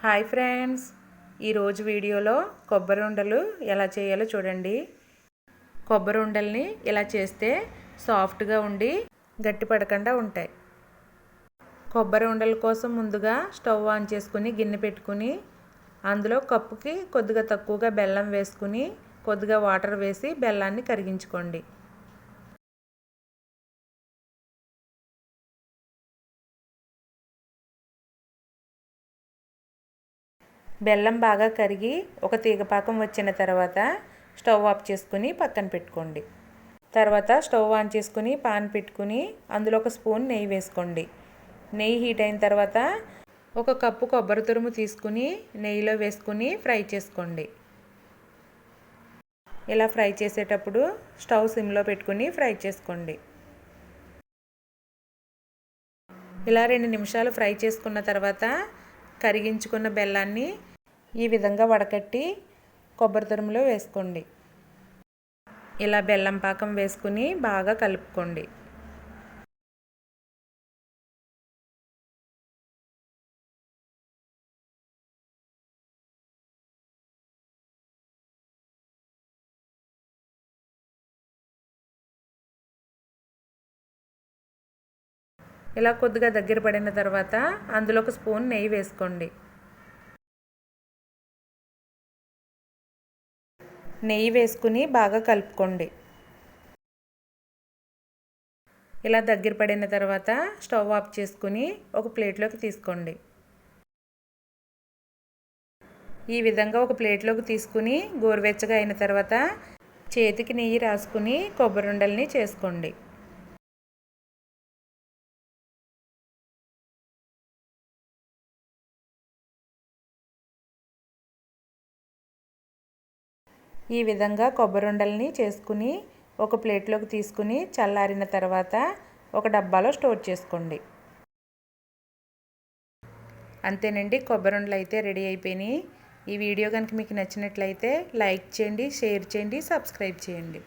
Hi friends, ఈరోజు వీడియోలో కొబ్బరి ఉండలు ఎలా చేయాలో చూడండి. కొబ్బరి ఉండల్ని ఇలా చేస్తే సాఫ్ట్గా ఉండి గట్టి పడకుండా ఉంటాయి. కొబ్బరి ఉండల కోసం ముందుగా స్టవ్ ఆన్ చేసుకుని గిన్నె పెట్టుకుని అందులో కప్పుకి కొద్దిగా తక్కువగా బెల్లం వేసుకుని కొద్దిగా వాటర్ వేసి బెల్లాన్ని కరిగించుకోండి. బెల్లం బాగా కరిగి ఒక తీగపాకం వచ్చిన తర్వాత స్టవ్ ఆఫ్ చేసుకుని పక్కన పెట్టుకోండి. తర్వాత స్టవ్ ఆన్ చేసుకుని పాన్ పెట్టుకుని అందులో ఒక స్పూన్ నెయ్యి వేసుకోండి. నెయ్యి హీట్ అయిన తర్వాత ఒక కప్పు కొబ్బరి తురుము తీసుకుని నెయ్యిలో వేసుకుని ఫ్రై చేసుకోండి. ఇలా ఫ్రై చేసేటప్పుడు స్టవ్ సిమ్లో పెట్టుకుని ఫ్రై చేసుకోండి. ఇలా 2 నిమిషాలు ఫ్రై చేసుకున్న తర్వాత కరిగించుకున్న బెల్లాన్ని ఈ విధంగా వడకట్టి కొబ్బరి తురుములో వేసుకోండి. ఇలా బెల్లం పాకం వేసుకుని బాగా కలుపుకోండి. ఇలా కొద్దిగా దగ్గర పడిన తర్వాత అందులో ఒక స్పూన్ నెయ్యి వేసుకోండి. నెయ్యి వేసుకుని బాగా కలుపుకోండి. ఇలా దగ్గర పడిన తర్వాత స్టవ్ ఆఫ్ చేసుకుని ఒక ప్లేట్లోకి తీసుకోండి. ఈ విధంగా ఒక ప్లేట్లోకి తీసుకుని గోరువెచ్చగా అయిన తర్వాత చేతికి నెయ్యి రాసుకుని కొబ్బరి ఉండల్ని చేసుకోండి. ఈ విధంగా కొబ్బరి ఉండల్ని చేసుకుని ఒక ప్లేట్లోకి తీసుకుని చల్లారిన తర్వాత ఒక డబ్బాలో స్టోర్ చేసుకోండి. అంతేనండి, కొబ్బరి ఉండలు అయితే రెడీ అయిపోయినాయి. ఈ వీడియో కనుక మీకు నచ్చినట్లయితే లైక్ చేయండి, షేర్ చేయండి, సబ్స్క్రైబ్ చేయండి.